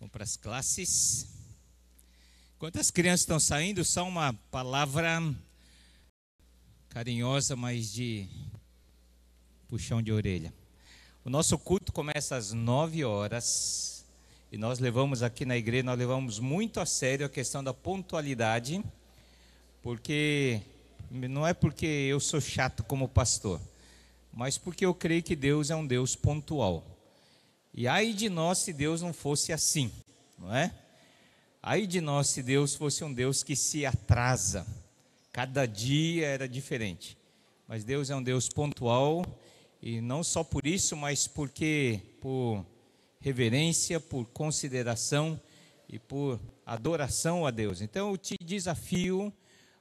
Vamos para as classes. Enquanto as crianças estão saindo, só uma palavra carinhosa, mas de puxão de orelha. O nosso culto começa às 9 horas e nós levamos aqui na igreja, nós levamos muito a sério a questão da pontualidade, porque não é porque eu sou chato como pastor, mas porque eu creio que Deus é um Deus pontual. E ai de nós se Deus não fosse assim, não é? Ai de nós se Deus fosse um Deus que se atrasa. Cada dia era diferente. Mas Deus é um Deus pontual, e não só por isso, mas porque por reverência, por consideração e por adoração a Deus. Então eu te desafio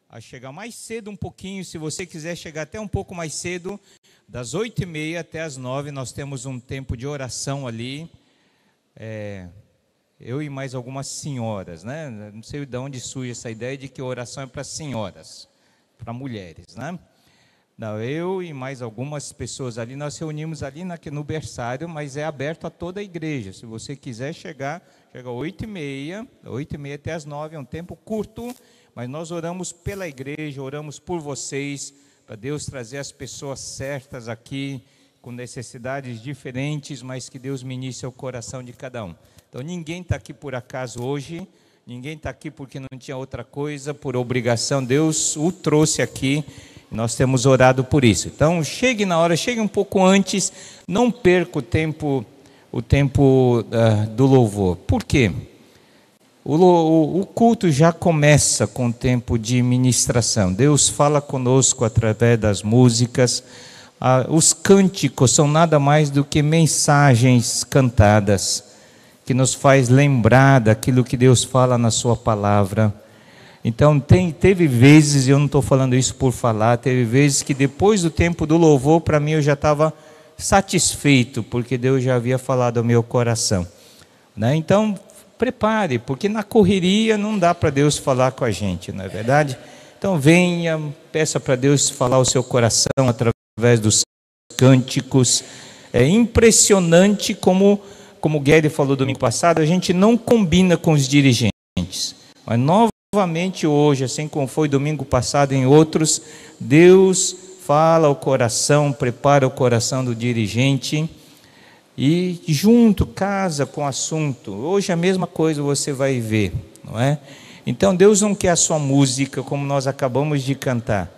a chegar mais cedo um pouquinho. Se você quiser chegar até um pouco mais cedo, das 8h30 até as 9, nós temos um tempo de oração ali. Eu e mais algumas senhoras, né? Não sei de onde surge essa ideia de que oração é para senhoras, para mulheres, né? Não, eu e mais algumas pessoas ali, nós reunimos ali no berçário, mas é aberto a toda a igreja. Se você quiser chega às 8h30 até as 9, é um tempo curto, mas nós oramos pela igreja, oramos por vocês, para Deus trazer as pessoas certas aqui, com necessidades diferentes, mas que Deus ministre o coração de cada um. Então ninguém está aqui por acaso hoje, ninguém está aqui porque não tinha outra coisa, por obrigação. Deus o trouxe aqui, e nós temos orado por isso. Então chegue na hora, chegue um pouco antes, não perca o tempo do louvor. Por quê? O culto já começa com o tempo de ministração. Deus fala conosco através das músicas. Os cânticos são nada mais do que mensagens cantadas, que nos faz lembrar daquilo que Deus fala na sua palavra. Então teve vezes, eu não estou falando isso por falar, teve vezes que depois do tempo do louvor, para mim eu já estava satisfeito, porque Deus já havia falado ao meu coração, né? Então prepare, porque na correria não dá para Deus falar com a gente, não é verdade? Então venha, peça para Deus falar ao seu coração através dos cânticos. É impressionante como o Guedes falou domingo passado, a gente não combina com os dirigentes, mas novamente hoje, assim como foi domingo passado em outros, Deus fala ao coração, prepara o coração do dirigente e junto, casa com o assunto. Hoje a mesma coisa você vai ver, não é? Então Deus não quer a sua música como nós acabamos de cantar,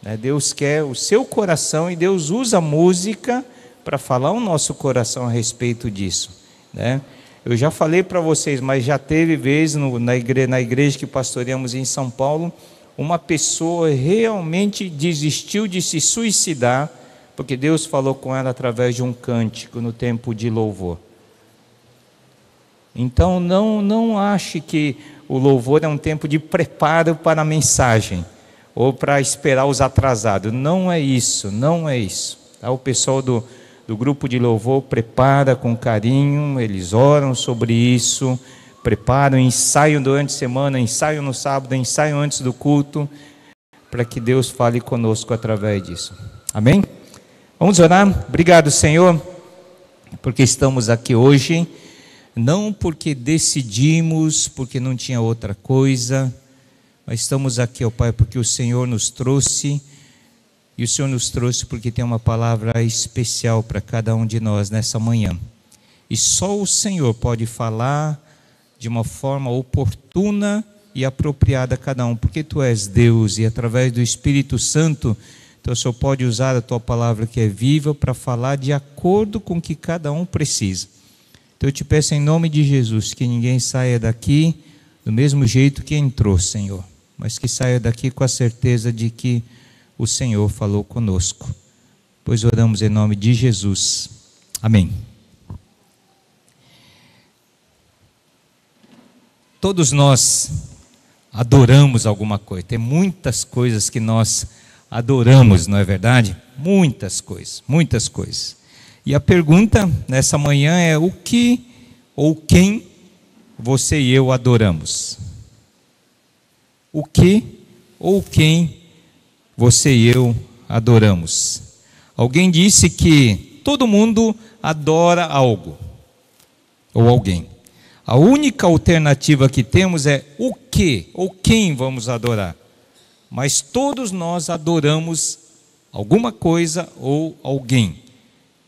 né? Deus quer o seu coração, e Deus usa a música para falar o nosso coração a respeito disso, né? Eu já falei para vocês, mas já teve vezes na igreja que pastoreamos em São Paulo, uma pessoa realmente desistiu de se suicidar, porque Deus falou com ela através de um cântico no tempo de louvor. Então não ache que o louvor é um tempo de preparo para a mensagem, ou para esperar os atrasados. Não é isso, não é isso. Tá? O pessoal do grupo de louvor prepara com carinho, eles oram sobre isso, preparam, ensaiam durante a semana, ensaiam no sábado, ensaiam antes do culto, para que Deus fale conosco através disso. Amém? Vamos orar? Obrigado, Senhor, porque estamos aqui hoje, não porque decidimos, porque não tinha outra coisa, mas estamos aqui, ó Pai, porque o Senhor nos trouxe. E o Senhor nos trouxe porque tem uma palavra especial para cada um de nós nessa manhã. E só o Senhor pode falar de uma forma oportuna e apropriada a cada um, porque Tu és Deus, e através do Espírito Santo, então o Senhor pode usar a Tua palavra que é viva para falar de acordo com o que cada um precisa. Então eu te peço em nome de Jesus, que ninguém saia daqui do mesmo jeito que entrou, Senhor, mas que saia daqui com a certeza de que o Senhor falou conosco, pois oramos em nome de Jesus. Amém. Todos nós adoramos alguma coisa. Tem muitas coisas que nós adoramos, não é verdade? Muitas coisas, muitas coisas. E a pergunta nessa manhã é: o que ou quem você e eu adoramos? O que ou quem você e eu adoramos? Alguém disse que todo mundo adora algo ou alguém. A única alternativa que temos é o que ou quem vamos adorar. Mas todos nós adoramos alguma coisa ou alguém.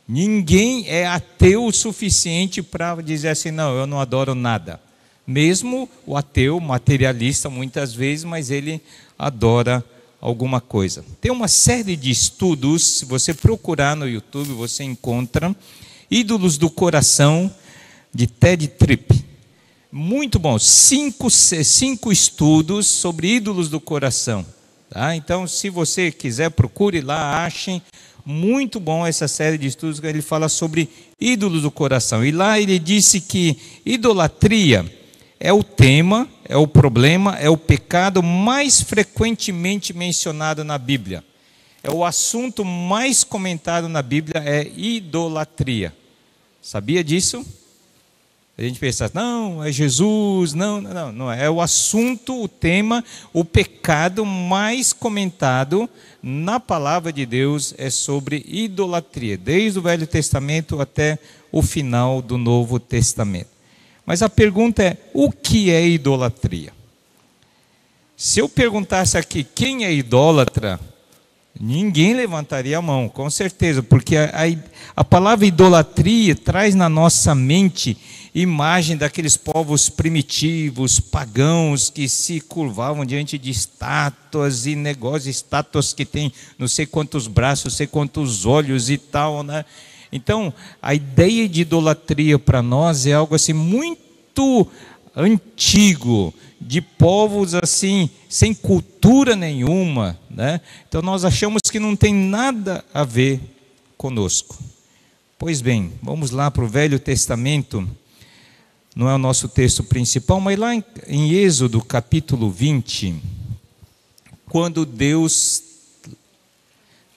Ninguém é ateu o suficiente para dizer assim, não, eu não adoro nada. Mesmo o ateu materialista muitas vezes, mas ele adora alguma coisa. Tem uma série de estudos, se você procurar no YouTube, você encontra Ídolos do Coração, de Ted Tripp. Muito bom, cinco estudos sobre ídolos do coração. Tá? Então, se você quiser, procure lá, achem. Muito bom essa série de estudos que ele fala sobre ídolos do coração. E lá ele disse que idolatria é o tema, é o problema, é o pecado mais frequentemente mencionado na Bíblia. É o assunto mais comentado na Bíblia, é idolatria. Sabia disso? A gente pensa, não, é Jesus, não é. É o assunto, o tema, o pecado mais comentado na palavra de Deus é sobre idolatria, desde o Velho Testamento até o final do Novo Testamento. Mas a pergunta é, o que é idolatria? Se eu perguntasse aqui, quem é idólatra? Ninguém levantaria a mão, com certeza, porque a palavra idolatria traz na nossa mente imagem daqueles povos primitivos, pagãos, que se curvavam diante de estátuas e negócios, estátuas que têm não sei quantos braços, não sei quantos olhos e tal, né? Então, a ideia de idolatria para nós é algo assim muito antigo, de povos assim, sem cultura nenhuma, né? Então nós achamos que não tem nada a ver conosco. Pois bem, vamos lá para o Velho Testamento, não é o nosso texto principal, mas lá em Êxodo capítulo 20, quando Deus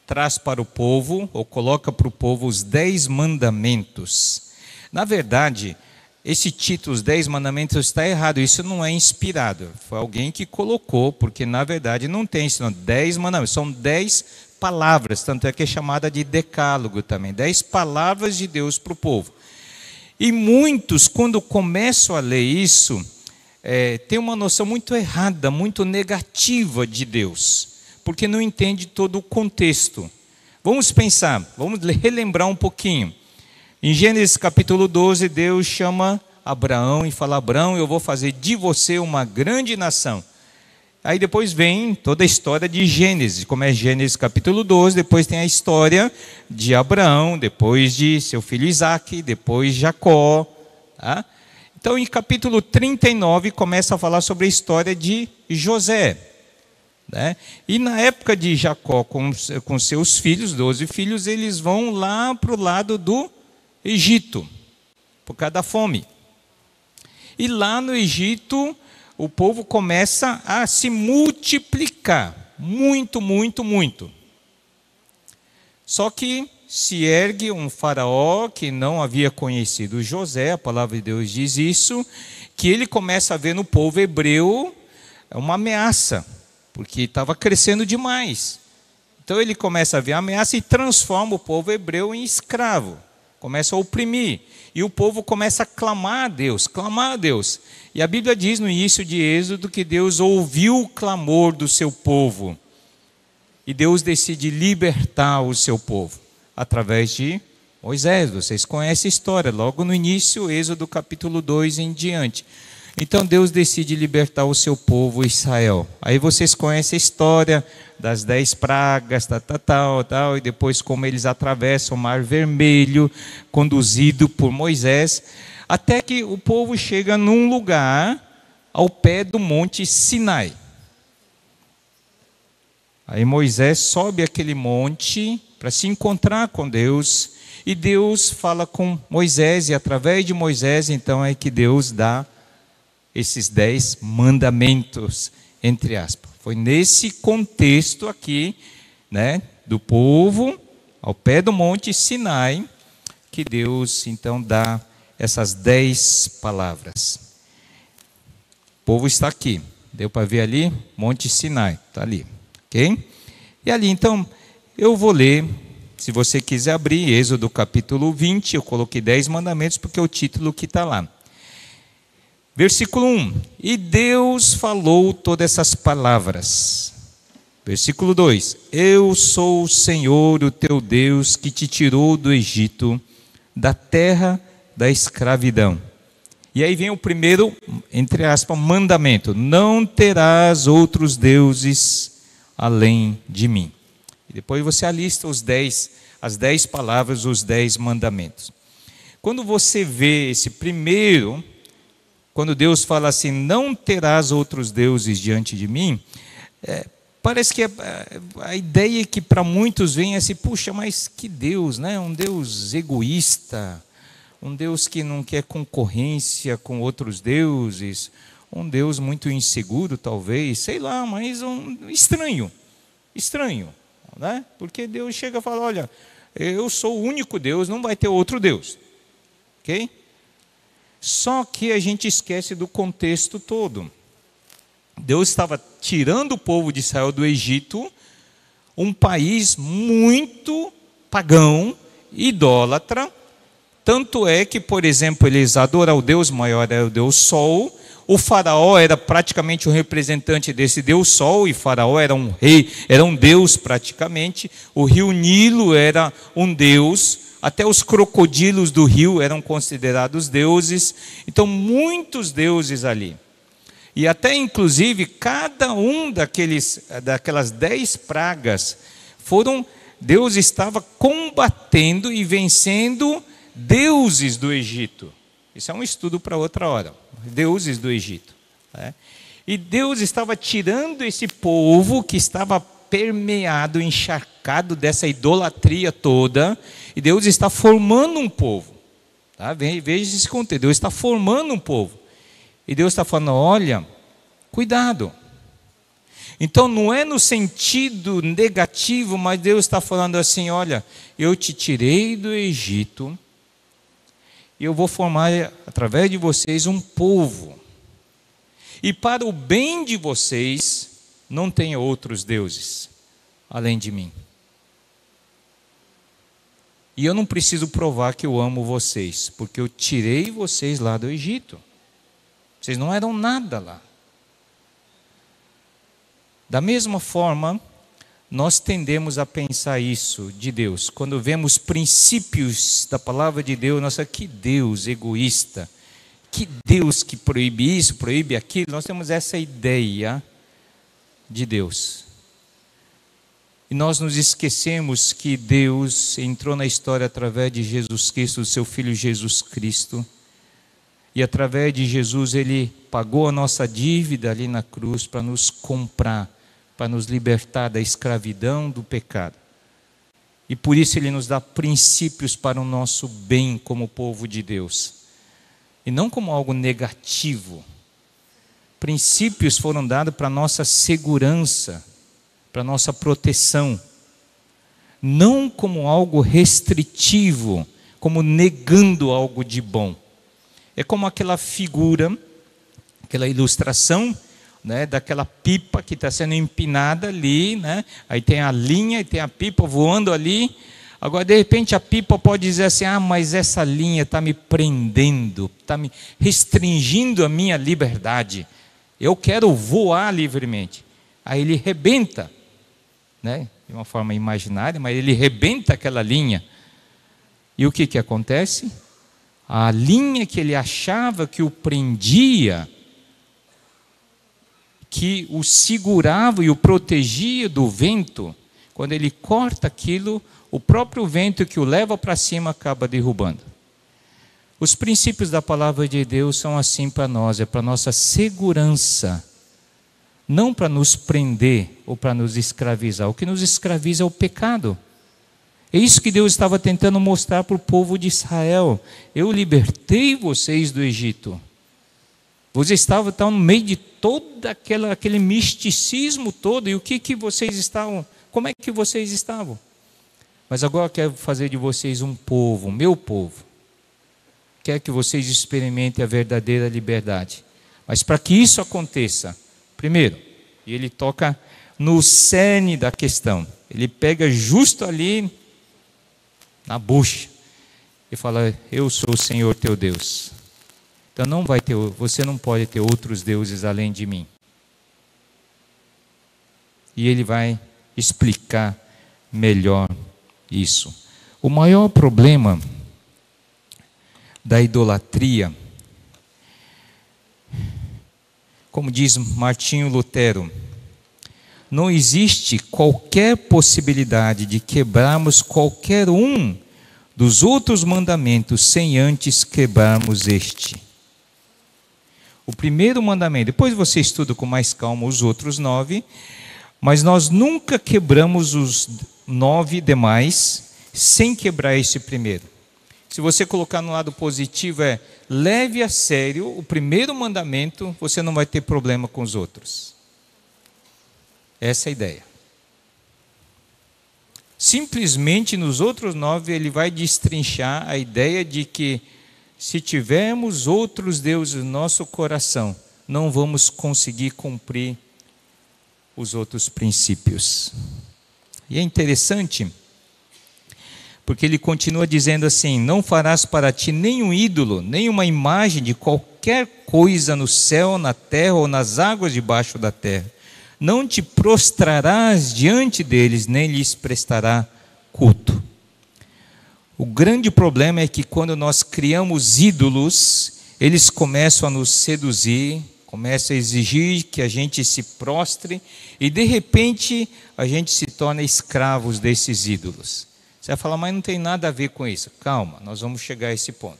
traz para o povo, ou coloca para o povo os 10 mandamentos. Na verdade, esse título, os 10 mandamentos, está errado, isso não é inspirado, foi alguém que colocou, porque na verdade não tem isso, não. 10 mandamentos, são 10 palavras, tanto é que é chamada de decálogo também, 10 palavras de Deus para o povo. E muitos, quando começam a ler isso, têm uma noção muito errada, muito negativa de Deus, porque não entende todo o contexto. Vamos pensar, vamos relembrar um pouquinho. Em Gênesis capítulo 12, Deus chama Abraão e fala, Abraão, eu vou fazer de você uma grande nação. Aí depois vem toda a história de Gênesis, como é Gênesis capítulo 12, depois tem a história de Abraão, depois de seu filho Isaque, depois Jacó. Tá? Então em capítulo 39 começa a falar sobre a história de José. Né? E na época de Jacó com seus filhos, 12 filhos, eles vão lá para o lado do Egito, por causa da fome. E lá no Egito, o povo começa a se multiplicar, muito, muito, muito. Só que se ergue um faraó que não havia conhecido José, a palavra de Deus diz isso, que ele começa a ver no povo hebreu uma ameaça, porque estava crescendo demais. Então ele começa a ver a ameaça e transforma o povo hebreu em escravo. Começa a oprimir, e o povo começa a clamar a Deus, clamar a Deus. E a Bíblia diz no início de Êxodo que Deus ouviu o clamor do seu povo, e Deus decide libertar o seu povo, através de Moisés. Vocês conhecem a história, logo no início, Êxodo capítulo 2 em diante. Então Deus decide libertar o seu povo Israel. Aí vocês conhecem a história das 10 pragas, tal, e depois como eles atravessam o Mar Vermelho, conduzido por Moisés, até que o povo chega num lugar ao pé do Monte Sinai. Aí Moisés sobe aquele monte para se encontrar com Deus, e Deus fala com Moisés, e através de Moisés então é que Deus dá esses 10 mandamentos, entre aspas. Foi nesse contexto aqui, né, do povo, ao pé do Monte Sinai, que Deus então dá essas 10 palavras. O povo está aqui, deu para ver ali? Monte Sinai, está ali, ok? E ali então, eu vou ler, se você quiser abrir, Êxodo capítulo 20, eu coloquei 10 mandamentos porque é o título que está lá. Versículo 1: E Deus falou todas essas palavras. Versículo 2: Eu sou o Senhor, o teu Deus, que te tirou do Egito, da terra da escravidão. E aí vem o primeiro, entre aspas, mandamento: não terás outros deuses além de mim. E depois você alista as 10 palavras, os 10 mandamentos. Quando você vê esse primeiro, quando Deus fala assim, não terás outros deuses diante de mim, parece que a ideia que para muitos vem é assim, puxa, mas que Deus, né? Um Deus egoísta, um Deus que não quer concorrência com outros deuses, um Deus muito inseguro talvez, sei lá, mas estranho, né? Porque Deus chega e fala, olha, eu sou o único Deus, não vai ter outro Deus, ok? Só que a gente esquece do contexto todo. Deus estava tirando o povo de Israel do Egito, um país muito pagão, idólatra. Tanto é que, por exemplo, eles adoram o Deus maior, é o Deus Sol. O faraó era praticamente um representante desse Deus Sol, e faraó era um rei, era um Deus praticamente. O rio Nilo era um Deus. Até os crocodilos do rio eram considerados deuses. Então, muitos deuses ali. E até, inclusive, cada um daquelas 10 pragas, Deus estava combatendo e vencendo deuses do Egito. Isso é um estudo para outra hora. Deuses do Egito. Né? E Deus estava tirando esse povo que estava permeado, encharcado dessa idolatria toda, e Deus está formando um povo. Tá? Veja esse conteúdo. Deus está formando um povo. E Deus está falando, olha, cuidado. Então não é no sentido negativo, mas Deus está falando assim, olha, eu te tirei do Egito, e eu vou formar através de vocês um povo. E para o bem de vocês, não tenha outros deuses além de mim. E eu não preciso provar que eu amo vocês, porque eu tirei vocês lá do Egito. Vocês não eram nada lá. Da mesma forma, nós tendemos a pensar isso de Deus. Quando vemos princípios da palavra de Deus, nossa, que Deus egoísta, que Deus que proíbe isso, proíbe aquilo. Nós temos essa ideia de Deus. E nós nos esquecemos que Deus entrou na história através de Jesus Cristo, do seu Filho Jesus Cristo. E através de Jesus Ele pagou a nossa dívida ali na cruz para nos comprar, para nos libertar da escravidão, do pecado. E por isso Ele nos dá princípios para o nosso bem como povo de Deus. E não como algo negativo. Princípios foram dados para a nossa segurança, para a nossa proteção. Não como algo restritivo, como negando algo de bom. É como aquela figura, aquela ilustração, né, daquela pipa que está sendo empinada ali, né? Aí tem a linha e tem a pipa voando ali. Agora, de repente, a pipa pode dizer assim, mas essa linha está me prendendo, está me restringindo a minha liberdade. Eu quero voar livremente. Aí ele rebenta, né, de uma forma imaginária, mas ele rebenta aquela linha. E o que acontece? A linha que ele achava que o prendia, que o segurava e o protegia do vento, quando ele corta aquilo, o próprio vento que o leva para cima acaba derrubando. Os princípios da palavra de Deus são assim para nós, é para nossa segurança, não para nos prender ou para nos escravizar. O que nos escraviza é o pecado. É isso que Deus estava tentando mostrar para o povo de Israel. Eu libertei vocês do Egito. Vocês estavam no meio de todo aquele misticismo todo. E o que vocês estavam? Como é que vocês estavam? Mas agora eu quero fazer de vocês um povo, meu povo. Quero que vocês experimentem a verdadeira liberdade. Mas para que isso aconteça, primeiro, e ele toca no cerne da questão. Ele pega justo ali na bucha e fala, eu sou o Senhor teu Deus. Então você não pode ter outros deuses além de mim. E ele vai explicar melhor isso. O maior problema da idolatria, como diz Martinho Lutero, não existe qualquer possibilidade de quebrarmos qualquer um dos outros mandamentos sem antes quebrarmos este. O primeiro mandamento, depois você estuda com mais calma os outros 9, mas nós nunca quebramos os 9 demais sem quebrar esse primeiro. Se você colocar no lado positivo leve a sério o primeiro mandamento, você não vai ter problema com os outros. Essa é a ideia. Simplesmente nos outros 9 ele vai destrinchar a ideia de que se tivermos outros deuses no nosso coração, não vamos conseguir cumprir os outros princípios. E é interessante, porque ele continua dizendo assim: não farás para ti nenhum ídolo, nenhuma imagem de qualquer coisa no céu, na terra ou nas águas debaixo da terra. Não te prostrarás diante deles, nem lhes prestará culto. O grande problema é que quando nós criamos ídolos, eles começam a nos seduzir, começam a exigir que a gente se prostre, e de repente a gente se torna escravos desses ídolos. Você vai falar, mas não tem nada a ver com isso. Calma, nós vamos chegar a esse ponto.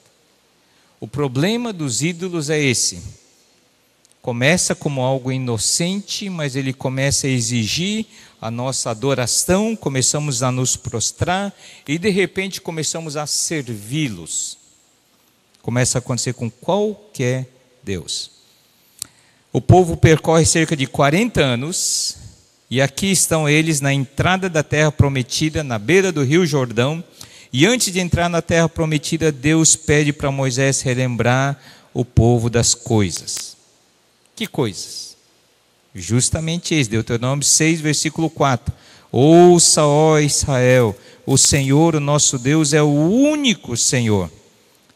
O problema dos ídolos é esse. Começa como algo inocente, mas ele começa a exigir a nossa adoração, começamos a nos prostrar e de repente começamos a servi-los. Começa a acontecer com qualquer Deus. O povo percorre cerca de 40 anos e aqui estão eles na entrada da terra prometida, na beira do rio Jordão. E antes de entrar na terra prometida, Deus pede para Moisés relembrar o povo das coisas. Que coisas? Justamente esse, Deuteronômio 6, versículo 4. Ouça, ó Israel, o Senhor, o nosso Deus, é o único Senhor.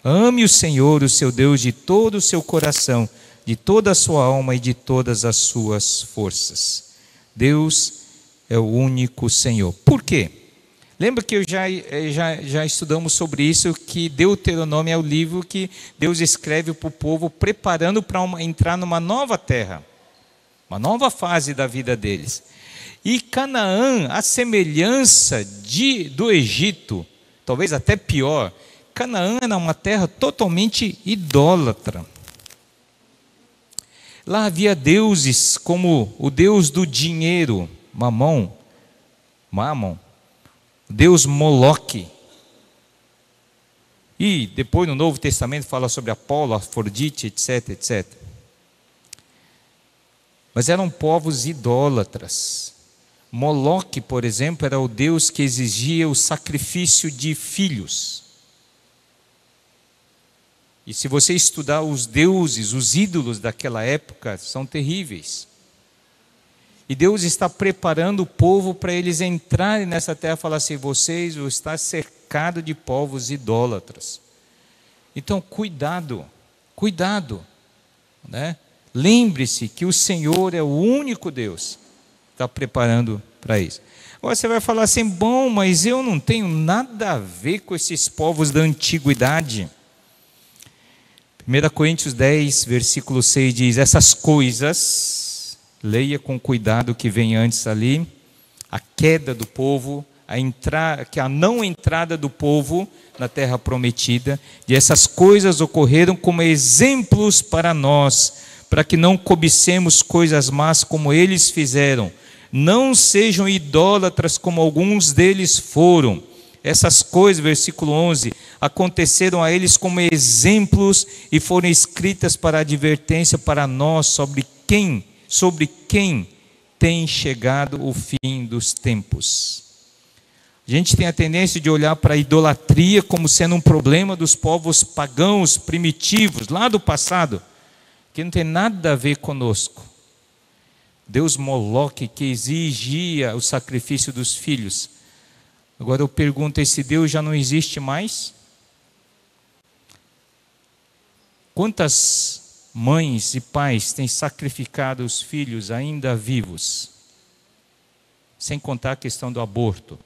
Ame o Senhor, o seu Deus, de todo o seu coração, de toda a sua alma e de todas as suas forças. Deus é o único Senhor. Por quê? Lembra que já estudamos sobre isso, que Deuteronômio é o livro que Deus escreve para o povo, preparando para entrar numa nova terra, uma nova fase da vida deles. E Canaã, a semelhança do Egito, talvez até pior, Canaã era uma terra totalmente idólatra. Lá havia deuses como o deus do dinheiro, Mamon, Deus Moloque. E depois no Novo Testamento fala sobre Apolo, Afrodite, etc, etc. Mas eram povos idólatras. Moloque, por exemplo, era o deus que exigia o sacrifício de filhos. E se você estudar os deuses, os ídolos daquela época, são terríveis. E Deus está preparando o povo para eles entrarem nessa terra e falar assim: vocês vão estar cercados de povos idólatras. Então, cuidado, né? Lembre-se que o Senhor é o único Deus que está preparando para isso. Agora você vai falar assim: bom, mas eu não tenho nada a ver com esses povos da antiguidade. 1 Coríntios 10, versículo 6 diz: essas coisas, leia com cuidado o que vem antes ali, a queda do povo, a não entrada do povo na terra prometida, e essas coisas ocorreram como exemplos para nós, para que não cobicemos coisas más como eles fizeram, não sejam idólatras como alguns deles foram. Essas coisas, versículo 11, aconteceram a eles como exemplos e foram escritas para advertência para nós sobre quem tem chegado o fim dos tempos. A gente tem a tendência de olhar para a idolatria como sendo um problema dos povos pagãos primitivos, lá do passado, que não tem nada a ver conosco. Deus Moloque, que exigia o sacrifício dos filhos. Agora eu pergunto, esse Deus já não existe mais? Quantas mães e pais têm sacrificado os filhos ainda vivos? Sem contar a questão do aborto.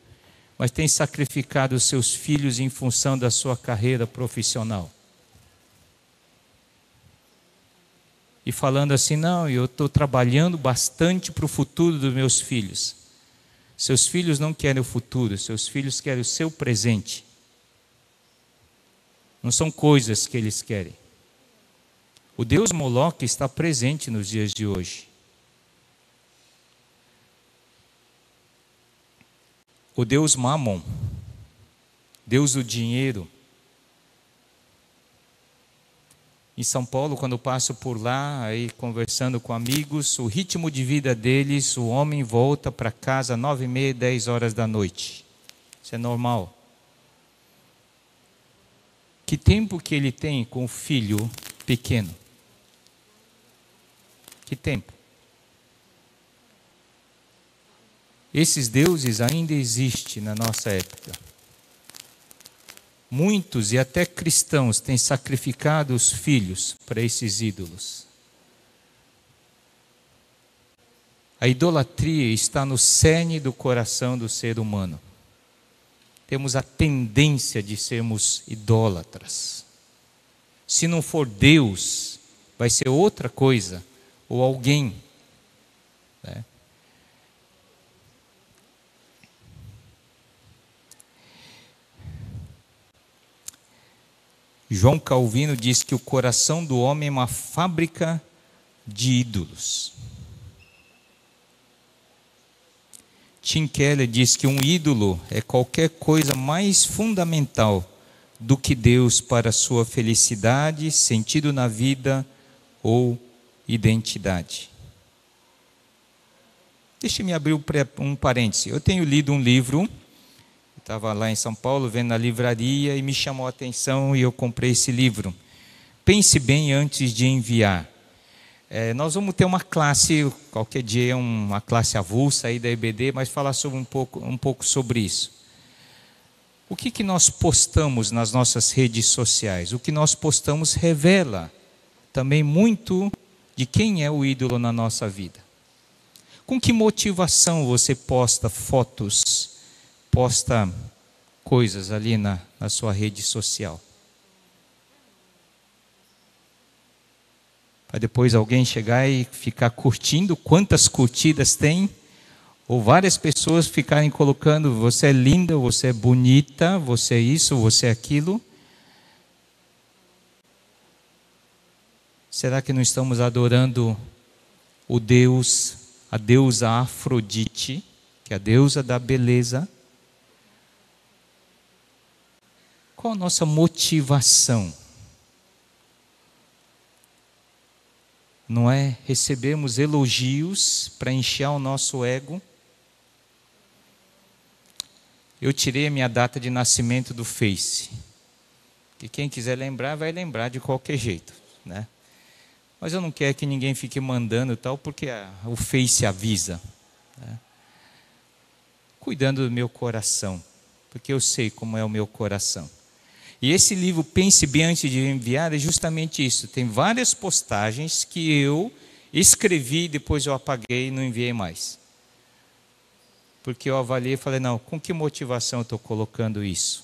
Mas têm sacrificado os seus filhos em função da sua carreira profissional. E falando assim, não, eu estou trabalhando bastante para o futuro dos meus filhos. Seus filhos não querem o futuro, seus filhos querem o seu presente. Não são coisas que eles querem. O Deus Moloque está presente nos dias de hoje. O Deus Mamon, Deus do dinheiro. Em São Paulo, quando eu passo por lá, aí conversando com amigos, o ritmo de vida deles, o homem volta para casa às 9h30, 10 horas da noite. Isso é normal. Que tempo que ele tem com o filho pequeno? Que tempo? Esses deuses ainda existem na nossa época. Muitos e até cristãos têm sacrificado os filhos para esses ídolos. A idolatria está no cerne do coração do ser humano. Temos a tendência de sermos idólatras. Se não for Deus, vai ser outra coisa ou alguém, né? João Calvino diz que o coração do homem é uma fábrica de ídolos. Tim Keller diz que um ídolo é qualquer coisa mais fundamental do que Deus para a sua felicidade, sentido na vida ou identidade. Deixe-me abrir um parêntese. Eu tenho lido um livro. Estava lá em São Paulo, vendo na livraria, e me chamou a atenção e eu comprei esse livro. Pense bem antes de enviar. Nós vamos ter uma classe, qualquer dia, uma classe avulsa aí da EBD, mas falar sobre um pouco sobre isso. O que nós postamos nas nossas redes sociais? O que nós postamos revela também muito de quem é o ídolo na nossa vida. Com que motivação você posta fotos, posta coisas ali na sua rede social? Para depois alguém chegar e ficar curtindo, quantas curtidas tem? Ou várias pessoas ficarem colocando, você é linda, você é bonita, você é isso, você é aquilo. Será que não estamos adorando o Deus, a deusa Afrodite, que é a deusa da beleza? Qual a nossa motivação? Não é recebermos elogios para encher o nosso ego? Eu tirei a minha data de nascimento do Face. E quem quiser lembrar, vai lembrar de qualquer jeito, né? Mas eu não quero que ninguém fique mandando tal, porque o Face avisa, né? Cuidando do meu coração, porque eu sei como é o meu coração. E esse livro, Pense Bem Antes de Enviar, é justamente isso. Tem várias postagens que eu escrevi, depois eu apaguei e não enviei mais. Porque eu avaliei e falei, não, com que motivação eu estou colocando isso?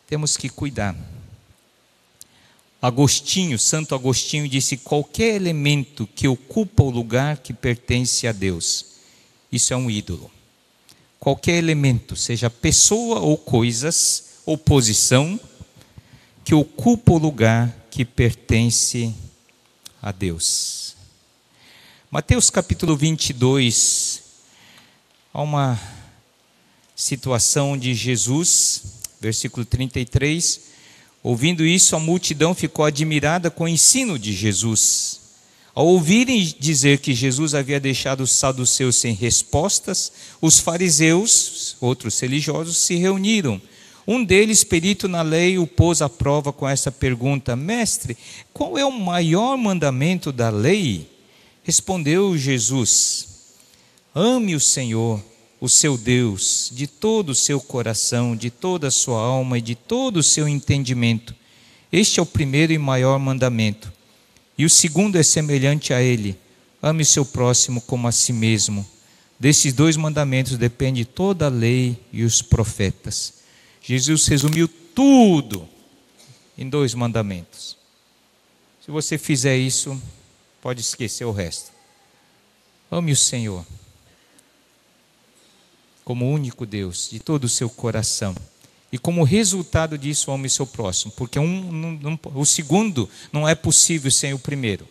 Temos que cuidar. Santo Agostinho disse, qualquer elemento que ocupa o lugar que pertence a Deus, isso é um ídolo. Qualquer elemento, seja pessoa ou coisas, ou posição, que ocupa o lugar que pertence a Deus. Mateus capítulo 22, há uma situação onde Jesus, versículo 33, ouvindo isso, a multidão ficou admirada com o ensino de Jesus. Ao ouvirem dizer que Jesus havia deixado os saduceus sem respostas, os fariseus, outros religiosos, se reuniram. Um deles, perito na lei, o pôs à prova com essa pergunta: Mestre, qual é o maior mandamento da lei? Respondeu Jesus: Ame o Senhor, o seu Deus de todo o seu coração, de toda a sua alma e de todo o seu entendimento. Este é o primeiro e maior mandamento. E o segundo é semelhante a ele: ame o seu próximo como a si mesmo. Desses dois mandamentos depende toda a lei e os profetas. Jesus resumiu tudo em 2 mandamentos. Se você fizer isso, pode esquecer o resto. Ame o Senhor como o único Deus, de todo o seu coração. E como resultado disso, ame o seu próximo. Porque o segundo não é possível sem o primeiro.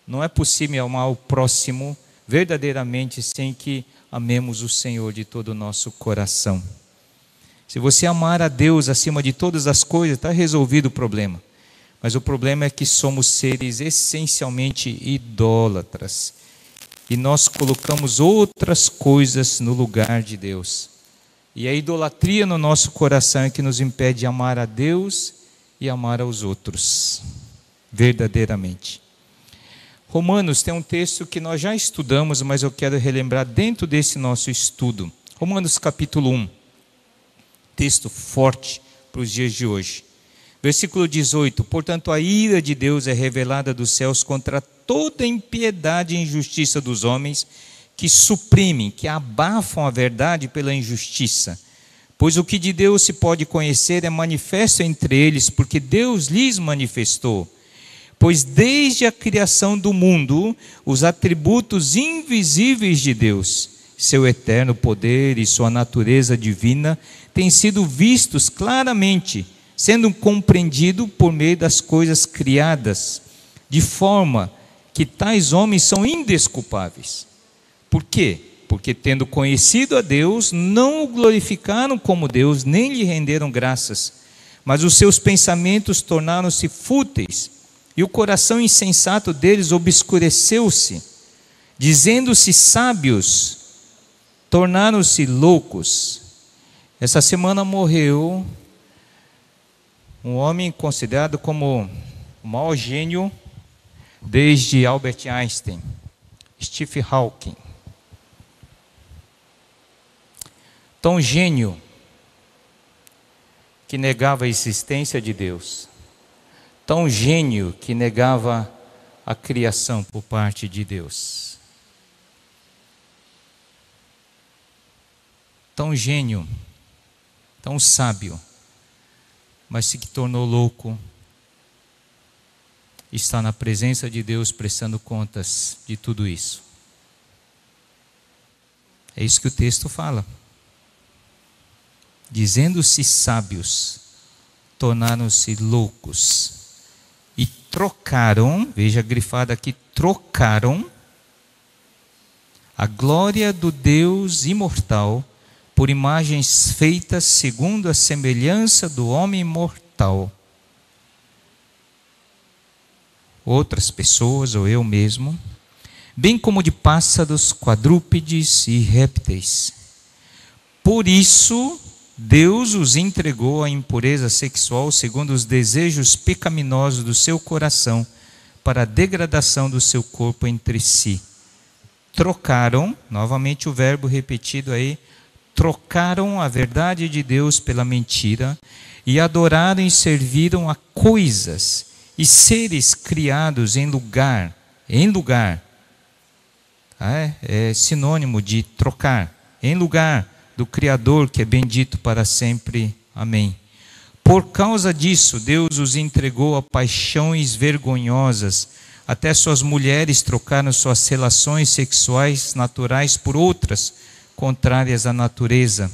Não é possível amar o próximo verdadeiramente sem que amemos o Senhor de todo o nosso coração. Se você amar a Deus acima de todas as coisas, está resolvido o problema. Mas o problema é que somos seres essencialmente idólatras. E nós colocamos outras coisas no lugar de Deus. E a idolatria no nosso coração é que nos impede de amar a Deus e amar aos outros, verdadeiramente. Romanos tem um texto que nós já estudamos, mas eu quero relembrar dentro desse nosso estudo. Romanos capítulo 1, texto forte para os dias de hoje. Versículo 18: portanto a ira de Deus é revelada dos céus contra toda impiedade e injustiça dos homens, que suprimem, que abafam a verdade pela injustiça. Pois o que de Deus se pode conhecer é manifesto entre eles, porque Deus lhes manifestou. Pois desde a criação do mundo, os atributos invisíveis de Deus, seu eterno poder e sua natureza divina, têm sido vistos claramente, sendo compreendido por meio das coisas criadas, de forma que tais homens são indesculpáveis. Por quê? Porque tendo conhecido a Deus, não o glorificaram como Deus, nem lhe renderam graças, mas os seus pensamentos tornaram-se fúteis, e o coração insensato deles obscureceu-se. Dizendo-se sábios, tornaram-se loucos. Essa semana morreu um homem considerado como o maior gênio desde Albert Einstein, Stephen Hawking. Tão gênio que negava a existência de Deus. Tão gênio que negava a criação por parte de Deus. Tão gênio, tão sábio, mas se tornou louco, está na presença de Deus prestando contas de tudo isso. É isso que o texto fala. Dizendo-se sábios, tornaram-se loucos e trocaram, veja grifado aqui, trocaram a glória do Deus imortal por imagens feitas segundo a semelhança do homem mortal. Outras pessoas, ou eu mesmo, bem como de pássaros, quadrúpedes e répteis. Por isso, Deus os entregou à impureza sexual segundo os desejos pecaminosos do seu coração, para a degradação do seu corpo entre si. Trocaram, novamente o verbo repetido aí, trocaram a verdade de Deus pela mentira, e adoraram e serviram a coisas e seres criados em lugar, é sinônimo de trocar, em lugar do Criador, que é bendito para sempre. Amém. Por causa disso, Deus os entregou a paixões vergonhosas. Até suas mulheres trocaram suas relações sexuais naturais por outras, contrárias à natureza.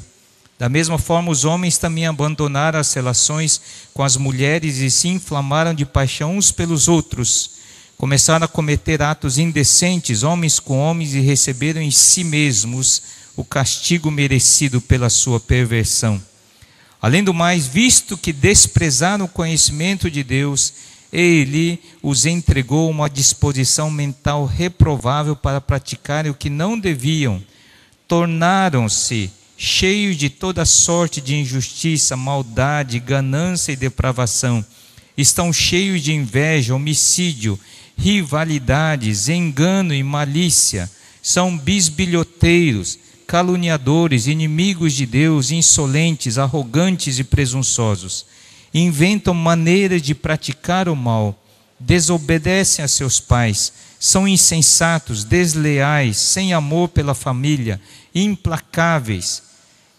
Da mesma forma, os homens também abandonaram as relações com as mulheres e se inflamaram de paixão uns pelos outros. Começaram a cometer atos indecentes, homens com homens, e receberam em si mesmos o castigo merecido pela sua perversão. Além do mais, visto que desprezaram o conhecimento de Deus, Ele os entregou a uma disposição mental reprovável para praticarem o que não deviam. Tornaram-se cheios de toda sorte de injustiça, maldade, ganância e depravação. Estão cheios de inveja, homicídio, rivalidades, engano e malícia. São bisbilhoteiros, caluniadores, inimigos de Deus, insolentes, arrogantes e presunçosos. Inventam maneiras de praticar o mal, desobedecem a seus pais, são insensatos, desleais, sem amor pela família, implacáveis.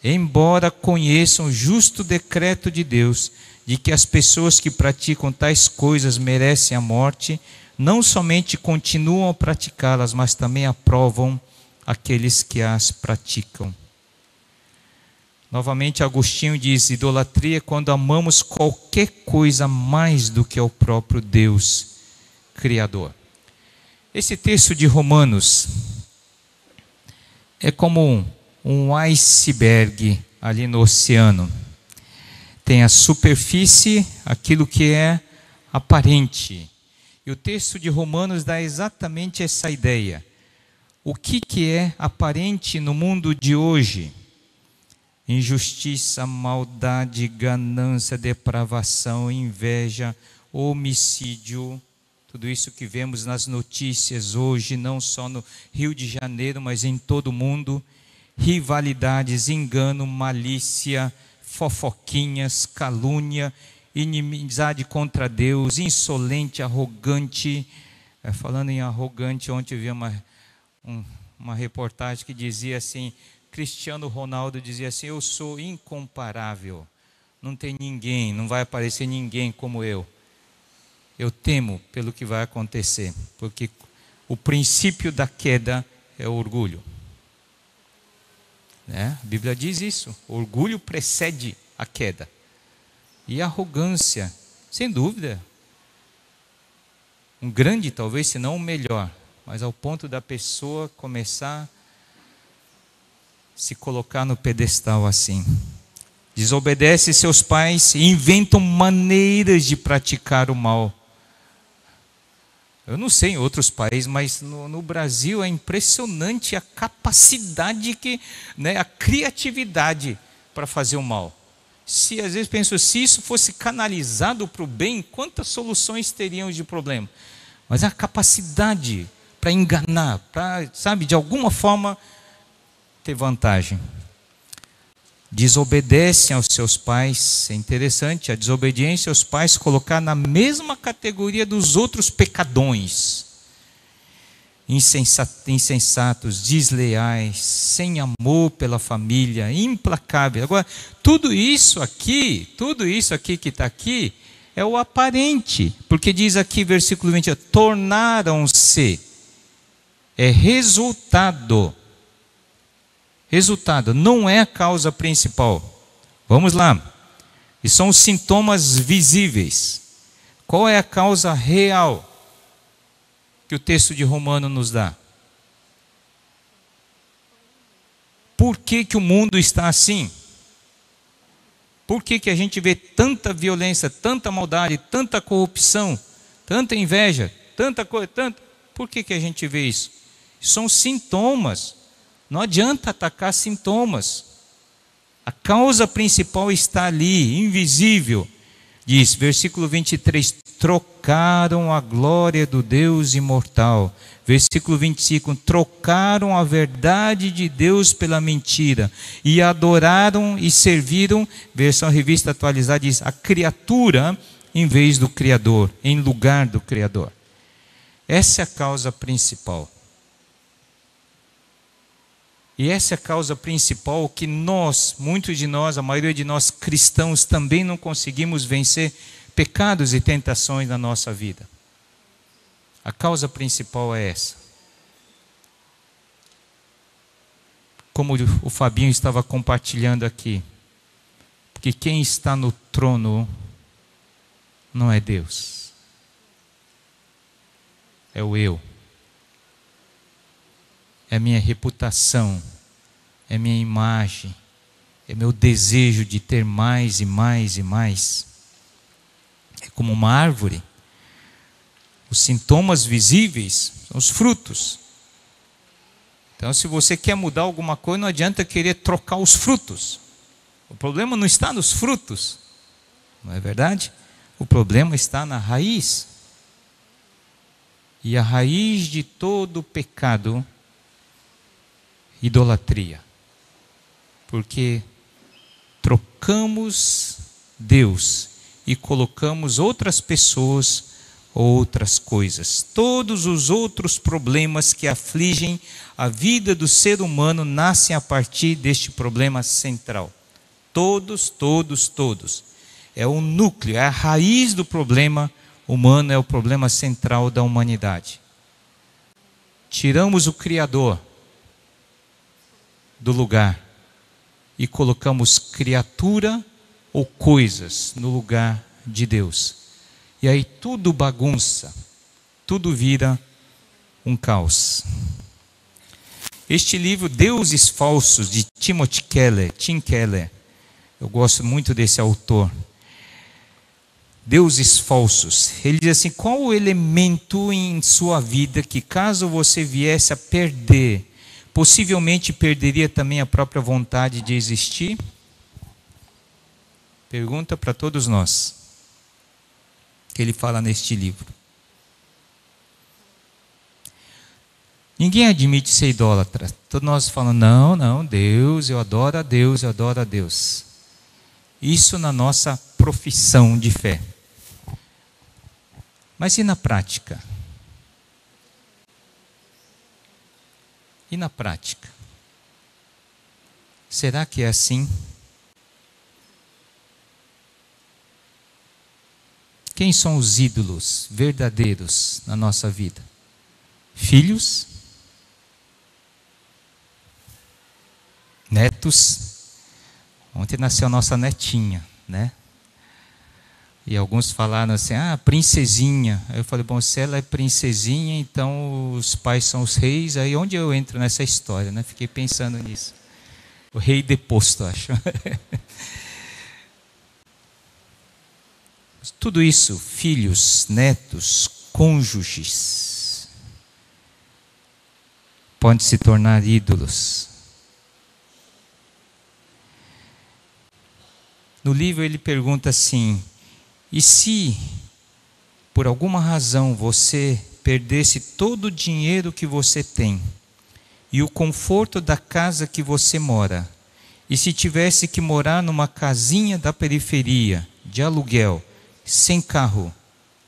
Embora conheçam o justo decreto de Deus, de que as pessoas que praticam tais coisas merecem a morte, não somente continuam a praticá-las, mas também aprovam aqueles que as praticam. Novamente, Agostinho diz: idolatria é quando amamos qualquer coisa mais do que o próprio Deus Criador. Esse texto de Romanos é como um iceberg ali no oceano. Tem a superfície, aquilo que é aparente. E o texto de Romanos dá exatamente essa ideia. O que é aparente no mundo de hoje? Injustiça, maldade, ganância, depravação, inveja, homicídio. Tudo isso que vemos nas notícias hoje, não só no Rio de Janeiro, mas em todo o mundo. Rivalidades, engano, malícia, fofoquinhas, calúnia, inimizade contra Deus, insolente, arrogante. Falando em arrogante, ontem eu vi uma reportagem que dizia assim: Cristiano Ronaldo dizia assim: eu sou incomparável, não tem ninguém, não vai aparecer ninguém como eu. Eu temo pelo que vai acontecer, porque o princípio da queda é o orgulho. A Bíblia diz isso: o orgulho precede a queda. E a arrogância, sem dúvida, um grande, talvez, se não o melhor, mas ao ponto da pessoa começar a se colocar no pedestal assim. Desobedece seus pais e inventam maneiras de praticar o mal. Eu não sei em outros países, mas no Brasil é impressionante a capacidade, a criatividade para fazer o mal. Às vezes penso, se isso fosse canalizado para o bem, quantas soluções teriam de problema? Mas a capacidade para enganar, para, de alguma forma ter vantagem. Desobedecem aos seus pais. É interessante, a desobediência aos pais colocar na mesma categoria dos outros pecadões. Insensatos, desleais, sem amor pela família, implacáveis. Agora, tudo isso aqui que está aqui, é o aparente. Porque diz aqui, versículo 20, tornaram-se. É resultado. Resultado, não é a causa principal. Vamos lá. E são os sintomas visíveis. Qual é a causa real que o texto de Romanos nos dá? Por que o mundo está assim? Por que a gente vê tanta violência, tanta maldade, tanta corrupção, tanta inveja, tanta coisa, Por que a gente vê isso? São sintomas. Não adianta atacar sintomas. A causa principal está ali, invisível. Diz, versículo 23, trocaram a glória do Deus imortal. Versículo 25, trocaram a verdade de Deus pela mentira. E adoraram e serviram, versão revista atualizada diz, a criatura em vez do Criador, em lugar do Criador. Essa é a causa principal. E essa é a causa principal que muitos de nós, a maioria de nós cristãos, também não conseguimos vencer pecados e tentações na nossa vida. A causa principal é essa. Como o Fabinho estava compartilhando aqui, porque quem está no trono não é Deus, é o eu. É minha reputação, é minha imagem, é meu desejo de ter mais e mais e mais. É como uma árvore. Os sintomas visíveis são os frutos. Então, se você quer mudar alguma coisa, não adianta querer trocar os frutos. O problema não está nos frutos, não é verdade? O problema está na raiz. E a raiz de todo pecado, idolatria. Porque trocamos Deus e colocamos outras pessoas, outras coisas. Todos os outros problemas que afligem a vida do ser humano nascem a partir deste problema central. Todos, todos, todos. É o núcleo, é a raiz do problema humano, é o problema central da humanidade. Tiramos o Criador do lugar e colocamos criatura ou coisas no lugar de Deus. E aí tudo bagunça, tudo vira um caos. Este livro, Deuses Falsos, de Tim Keller, eu gosto muito desse autor. Deuses falsos. Ele diz assim: qual o elemento em sua vida que, caso você viesse a perder, possivelmente perderia também a própria vontade de existir? Pergunta para todos nós, que ele fala neste livro. Ninguém admite ser idólatra. Todos nós falamos: não, Deus, eu adoro a Deus, eu adoro a Deus. Isso na nossa profissão de fé. Mas e na prática? E na prática? Será que é assim? Quem são os ídolos verdadeiros na nossa vida? Filhos? Netos? Ontem nasceu a nossa netinha, né? E alguns falaram assim: princesinha. Aí eu falei: bom, se ela é princesinha, então os pais são os reis. Aí onde eu entro nessa história, né? Fiquei pensando nisso. O rei deposto, acho. Tudo isso, filhos, netos, cônjuges, podem se tornar ídolos. No livro ele pergunta assim: e se por alguma razão você perdesse todo o dinheiro que você tem e o conforto da casa que você mora, e se tivesse que morar numa casinha da periferia, de aluguel, sem carro,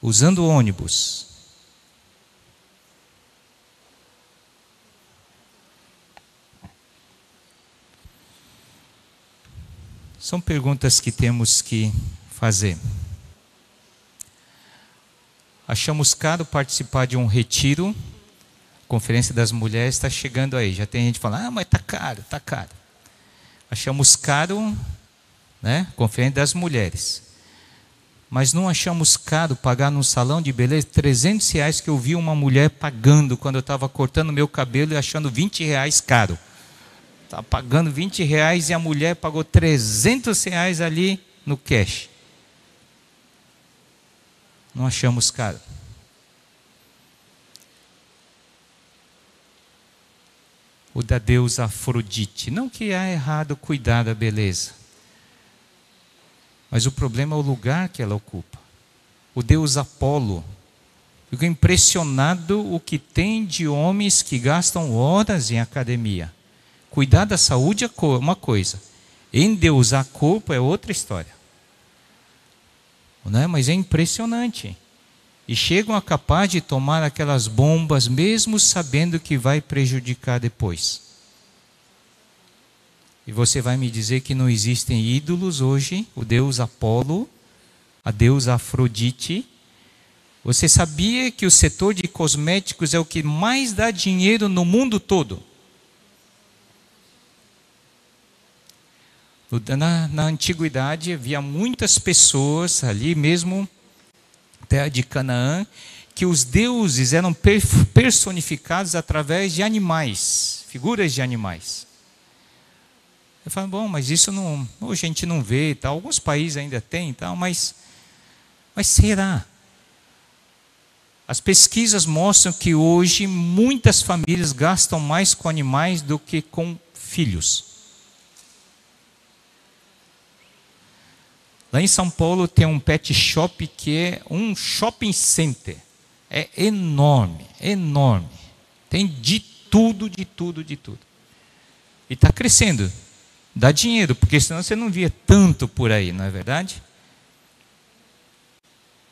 usando ônibus? São perguntas que temos que fazer. Achamos caro participar de um retiro. A Conferência das Mulheres está chegando aí. Já tem gente falando: mas está caro, está caro. Achamos caro, né? Conferência das Mulheres. Mas não achamos caro pagar num salão de beleza R$300 que eu vi uma mulher pagando quando eu estava cortando meu cabelo e achando R$20 caro. Estava pagando R$20 e a mulher pagou R$300 ali no cash. Não achamos caro. O da deusa Afrodite. Não que há errado cuidar da beleza, mas o problema é o lugar que ela ocupa. O deus Apolo. Fico impressionado o que tem de homens que gastam horas em academia. Cuidar da saúde é uma coisa, endeusar corpo é outra história. Não é? Mas é impressionante. E chegam a capaz de tomar aquelas bombas, mesmo sabendo que vai prejudicar depois. E você vai me dizer que não existem ídolos hoje? O deus Apolo, a deusa Afrodite. Você sabia que o setor de cosméticos é o que mais dá dinheiro no mundo todo? Na antiguidade havia muitas pessoas ali mesmo, terra de Canaã, que os deuses eram personificados através de animais, figuras de animais. Eu falo: bom, mas isso não, hoje a gente não vê e tal. Alguns países ainda tem e tal, mas será? As pesquisas mostram que hoje muitas famílias gastam mais com animais do que com filhos. Lá em São Paulo tem um pet shop que é um shopping center. É enorme, enorme. Tem de tudo, de tudo, de tudo. E está crescendo. Dá dinheiro, porque senão você não via tanto por aí, não é verdade?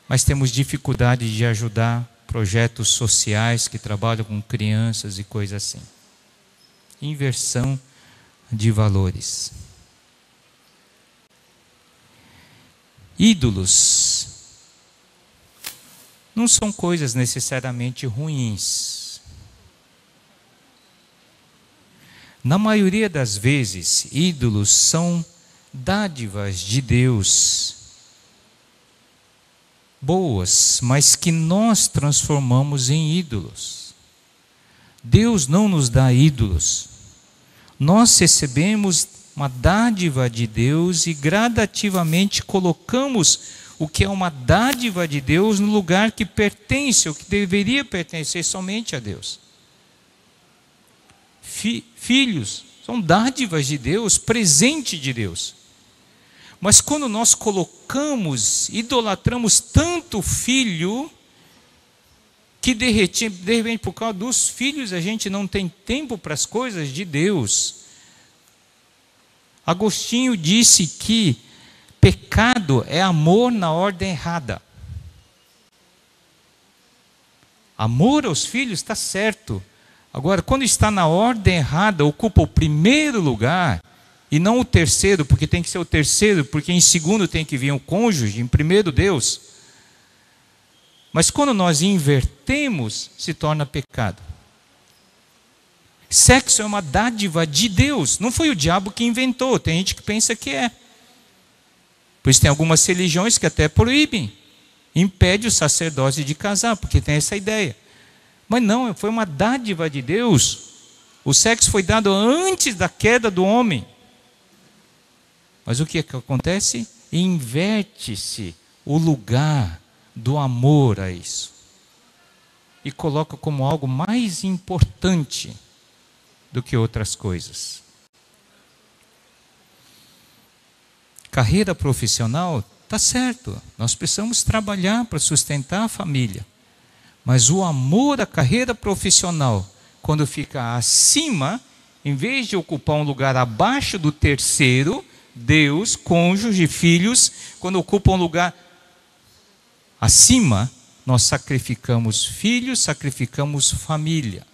Mas temos dificuldade de ajudar projetos sociais que trabalham com crianças e coisas assim. Inversão de valores. Ídolos não são coisas necessariamente ruins. Na maioria das vezes, ídolos são dádivas de Deus, boas, mas que nós transformamos em ídolos. Deus não nos dá ídolos. Nós recebemos uma dádiva de Deus e gradativamente colocamos o que é uma dádiva de Deus no lugar que pertence, ou que deveria pertencer somente a Deus. Filhos são dádivas de Deus, presente de Deus. Mas quando nós colocamos, idolatramos tanto o filho, que de repente por causa dos filhos a gente não tem tempo para as coisas de Deus. Agostinho disse que pecado é amor na ordem errada. Amor aos filhos está certo. Agora, quando está na ordem errada, ocupa o primeiro lugar e não o terceiro, porque tem que ser o terceiro, porque em segundo tem que vir o cônjuge, em primeiro Deus. Mas quando nós invertemos, se torna pecado. Sexo é uma dádiva de Deus, não foi o diabo que inventou, tem gente que pensa que é. Por isso tem algumas religiões que até proíbem, impede o sacerdócio de casar, porque tem essa ideia. Mas não, foi uma dádiva de Deus. O sexo foi dado antes da queda do homem. Mas o que é que acontece? Inverte-se o lugar do amor a isso. E coloca como algo mais importante do que outras coisas. Carreira profissional, está certo. Nós precisamos trabalhar para sustentar a família. Mas o amor à carreira profissional, quando fica acima, em vez de ocupar um lugar abaixo do terceiro, Deus, cônjuge, filhos, quando ocupa um lugar acima, nós sacrificamos filhos, sacrificamos família.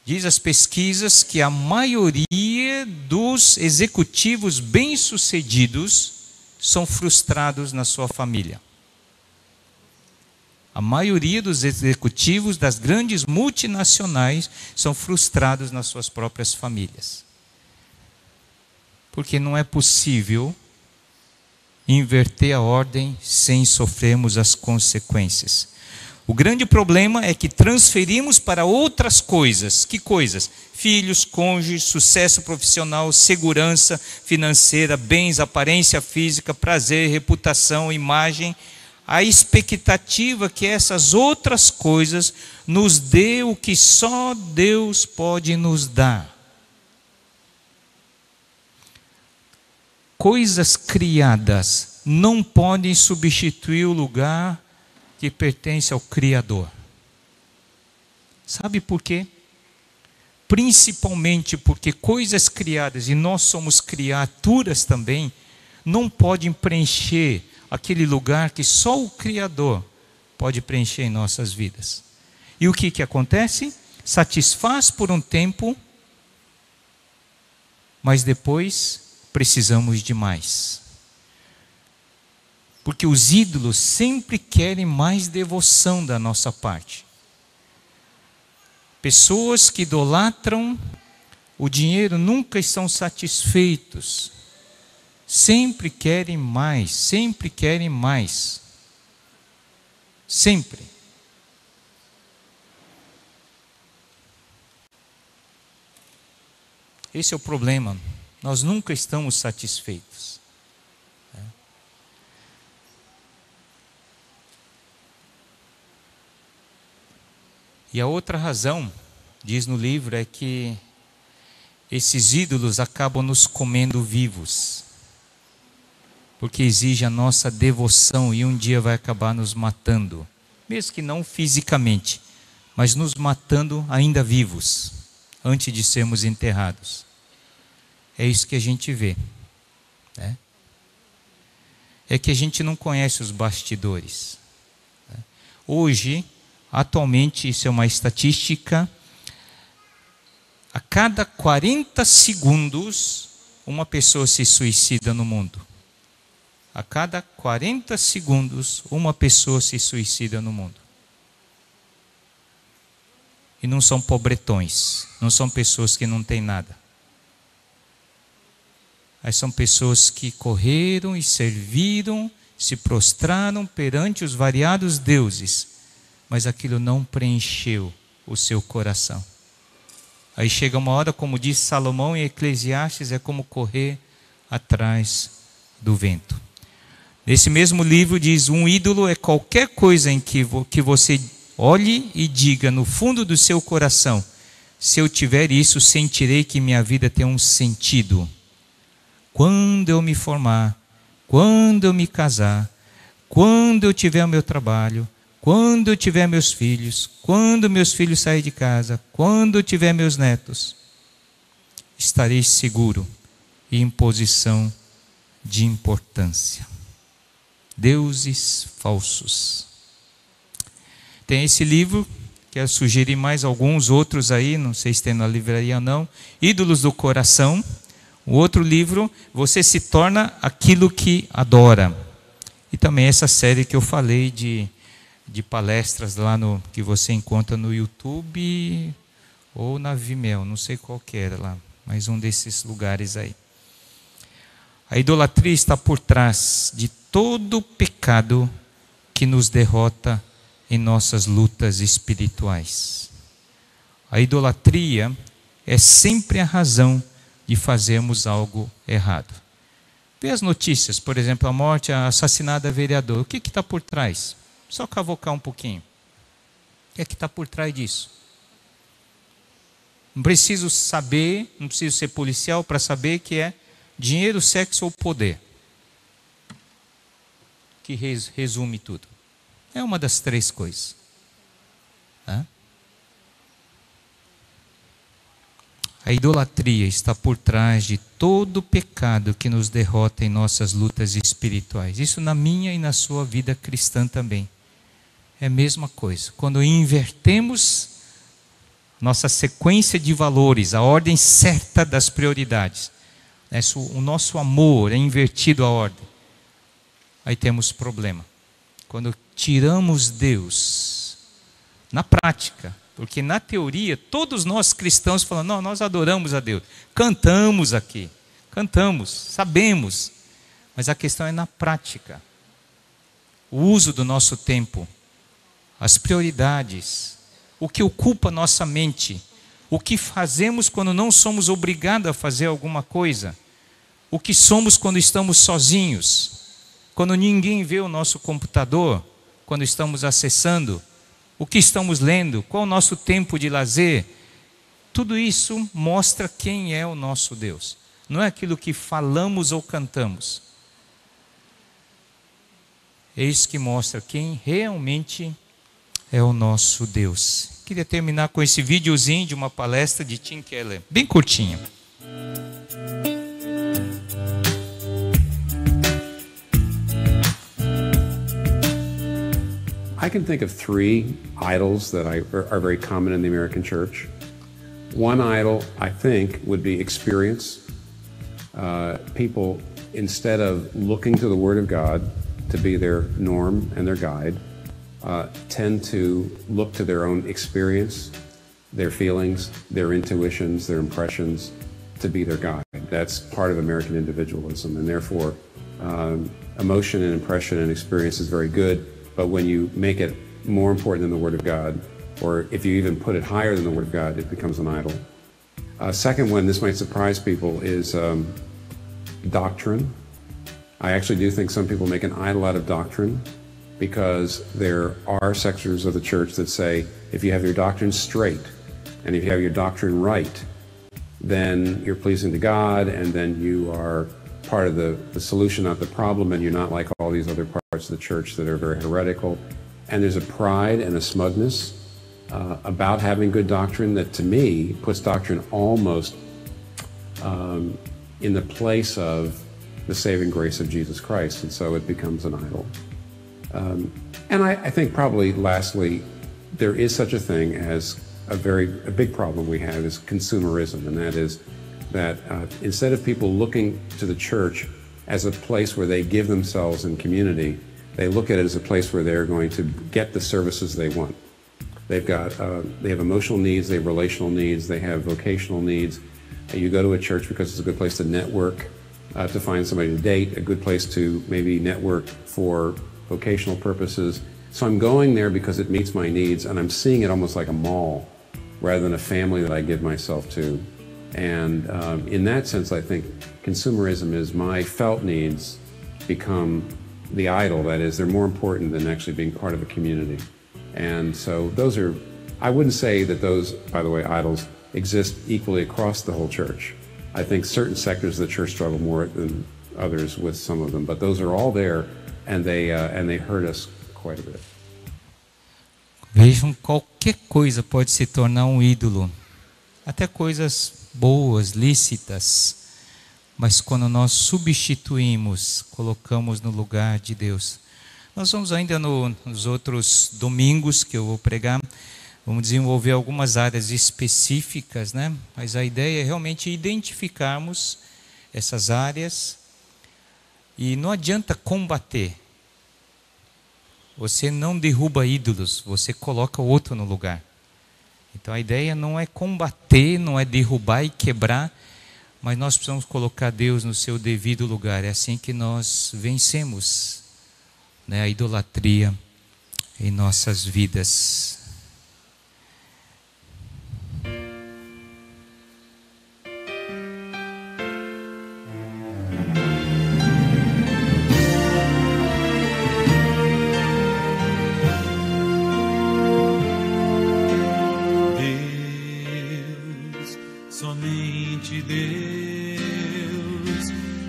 Diz as pesquisas que a maioria dos executivos bem-sucedidos são frustrados na sua família. A maioria dos executivos das grandes multinacionais são frustrados nas suas próprias famílias. Porque não é possível inverter a ordem sem sofrermos as consequências. O grande problema é que transferimos para outras coisas. Que coisas? Filhos, cônjuge, sucesso profissional, segurança financeira, bens, aparência física, prazer, reputação, imagem. A expectativa que essas outras coisas nos dê o que só Deus pode nos dar. Coisas criadas não podem substituir o lugar que pertence ao Criador. Sabe por quê? Principalmente porque coisas criadas, e nós somos criaturas também, não podem preencher aquele lugar que só o Criador pode preencher em nossas vidas. E o que acontece? Satisfaz por um tempo, mas depois precisamos de mais. Porque os ídolos sempre querem mais devoção da nossa parte. Pessoas que idolatram o dinheiro nunca estão satisfeitos. Sempre querem mais, sempre querem mais. Sempre. Esse é o problema. Nós nunca estamos satisfeitos. E a outra razão, diz no livro, é que esses ídolos acabam nos comendo vivos. Porque exige a nossa devoção e um dia vai acabar nos matando. Mesmo que não fisicamente, mas nos matando ainda vivos. antes de sermos enterrados. É isso que a gente vê, né? É que a gente não conhece os bastidores, né? Hoje, atualmente, isso é uma estatística, a cada 40 segundos, uma pessoa se suicida no mundo. A cada 40 segundos, uma pessoa se suicida no mundo. E não são pobretões, não são pessoas que não têm nada. Mas são pessoas que correram e serviram, se prostraram perante os variados deuses, mas aquilo não preencheu o seu coração. Aí chega uma hora, como diz Salomão em Eclesiastes, é como correr atrás do vento. Nesse mesmo livro diz, um ídolo é qualquer coisa em que você olhe e diga no fundo do seu coração, se eu tiver isso, sentirei que minha vida tem um sentido. Quando eu me formar, quando eu me casar, quando eu tiver o meu trabalho, quando eu tiver meus filhos, quando meus filhos saírem de casa, quando eu tiver meus netos, estarei seguro e em posição de importância. Deuses falsos. Tem esse livro, quero sugerir mais alguns outros aí, não sei se tem na livraria ou não, Ídolos do Coração. O outro livro, Você se torna aquilo que adora. E também essa série que eu falei de palestras lá que você encontra no YouTube ou na Vimeo, não sei qual que era lá, mas um desses lugares aí. A idolatria está por trás de todo pecado que nos derrota em nossas lutas espirituais. A idolatria é sempre a razão de fazermos algo errado. Vê as notícias, por exemplo, a morte, a assassinada vereador. O que está por trás? Só cavocar um pouquinho. O que é que está por trás disso? Não preciso saber, não preciso ser policial para saber que é dinheiro, sexo ou poder. Que resume tudo. É uma das três coisas. A idolatria está por trás de todo pecado que nos derrota em nossas lutas espirituais. Isso na minha e na sua vida cristã também. É a mesma coisa. Quando invertemos nossa sequência de valores, a ordem certa das prioridades, o nosso amor é invertido a ordem, aí temos problema. Quando tiramos Deus, na prática, porque na teoria, todos nós cristãos falamos, não, nós adoramos a Deus. Cantamos aqui, cantamos, sabemos. Mas a questão é na prática. O uso do nosso tempo, as prioridades, o que ocupa nossa mente, o que fazemos quando não somos obrigados a fazer alguma coisa, o que somos quando estamos sozinhos, quando ninguém vê o nosso computador, quando estamos acessando, o que estamos lendo, qual o nosso tempo de lazer. Tudo isso mostra quem é o nosso Deus. Não é aquilo que falamos ou cantamos. É isso que mostra quem realmente é o nosso Deus. Queria terminar com esse videozinho de uma palestra de Tim Keller, bem curtinha. I can think of three idols that are very common in the American church. One idol, I think, would be experience. People, instead of looking to the Word of God to be their norm and their guide, tend to look to their own experience, their feelings, their intuitions, their impressions to be their guide. That's part of American individualism, and therefore emotion and impression and experience is very good. But when you make it more important than the Word of God, or if you even put it higher than the Word of God, it becomes an idol. Second one, this might surprise people, is doctrine. I actually do think some people make an idol out of doctrine, because there are sectors of the church that say, if you have your doctrine straight, and if you have your doctrine right, then you're pleasing to God, and then you are part of the solution, not the problem, and you're not like all these other parts of the church that are very heretical. And there's a pride and a smugness about having good doctrine that, to me, puts doctrine almost in the place of the saving grace of Jesus Christ, and so it becomes an idol. And I think probably lastly, there is such a thing as a big problem we have is consumerism, and that is that instead of people looking to the church as a place where they give themselves in community, they look at it as a place where they're going to get the services they want. They have emotional needs, they have relational needs, they have vocational needs. You go to a church because it's a good place to network, to find somebody to date, a good place to maybe network for vocational purposes. So I'm going there because it meets my needs, and I'm seeing it almost like a mall rather than a family that I give myself to. And in that sense, I think consumerism is my felt needs become the idol. That is, they're more important than actually being part of a community. And so those are, I wouldn't say that those, by the way, idols exist equally across the whole church. I think certain sectors of the church struggle more than others with some of them, but those are all there, and they hurt us quite a bit. Vejam, qualquer coisa pode se tornar um ídolo, até coisas boas, lícitas, mas quando nós substituímos, colocamos no lugar de Deus. Nós vamos ainda nos outros domingos que eu vou pregar, vamos desenvolver algumas áreas específicas, né? Mas a ideia é realmente identificarmos essas áreas e não adianta combater. Você não derruba ídolos, você coloca o outro no lugar. Então a ideia não é combater, não é derrubar e quebrar, mas nós precisamos colocar Deus no seu devido lugar. É assim que nós vencemos, né, a idolatria em nossas vidas. Somente Deus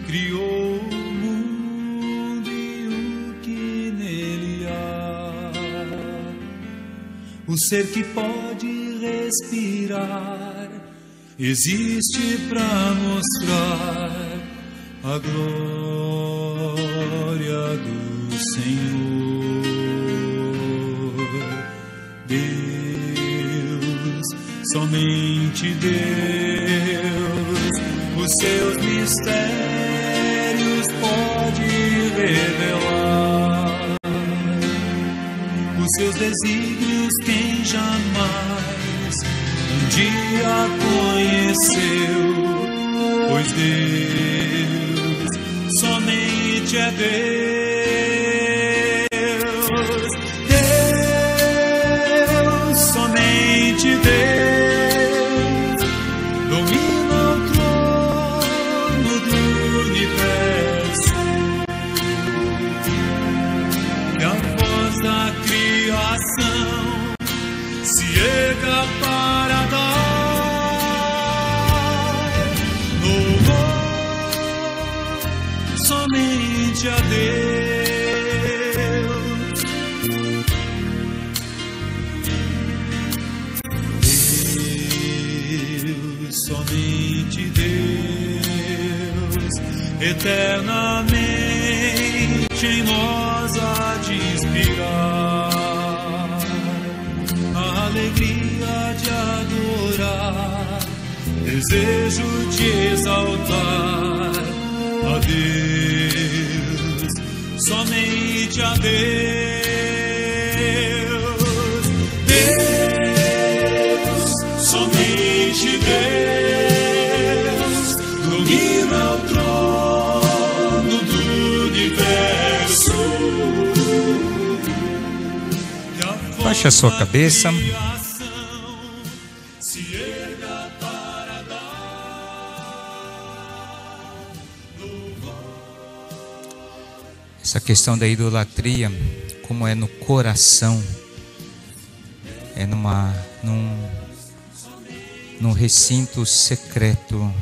criou o mundo e o que nele há. O ser que pode respirar existe para mostrar a glória do Senhor. Deus, somente Deus, os seus mistérios pode revelar. Os seus desígnios quem jamais um dia conheceu, pois Deus somente é Deus. Deus, somente Deus, domina o trono do universo. E a voz da criação se erga para dar louvor somente a Deus. Deus, somente Deus, eternamente em nós há de inspirar a alegria de adorar, desejo de exaltar a Deus, somente a Deus. Deus, somente Deus, domina o trono do universo. Baixe a sua cabeça. Essa questão da idolatria, como é no coração, é num recinto secreto,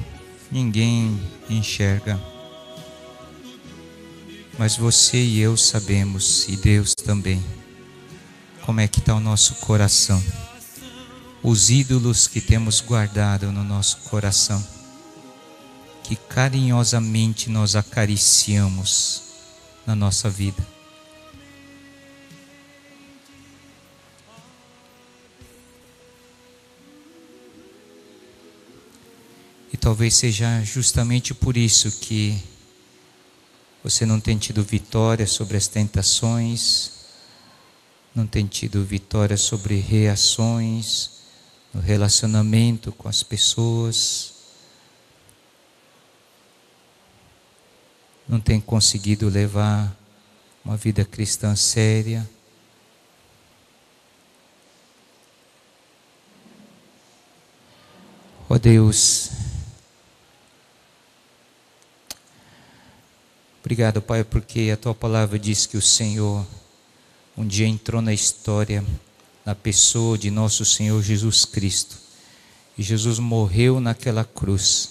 ninguém enxerga. Mas você e eu sabemos, e Deus também, como é que está o nosso coração. os ídolos que temos guardado no nosso coração, que carinhosamente nós acariciamos na nossa vida. E talvez seja justamente por isso que você não tem tido vitória sobre as tentações, não tem tido vitória sobre reações no relacionamento com as pessoas, não tem conseguido levar uma vida cristã séria. Ó Deus, obrigado, Pai, porque a Tua palavra diz que o Senhor um dia entrou na história, na pessoa de nosso Senhor Jesus Cristo. E Jesus morreu naquela cruz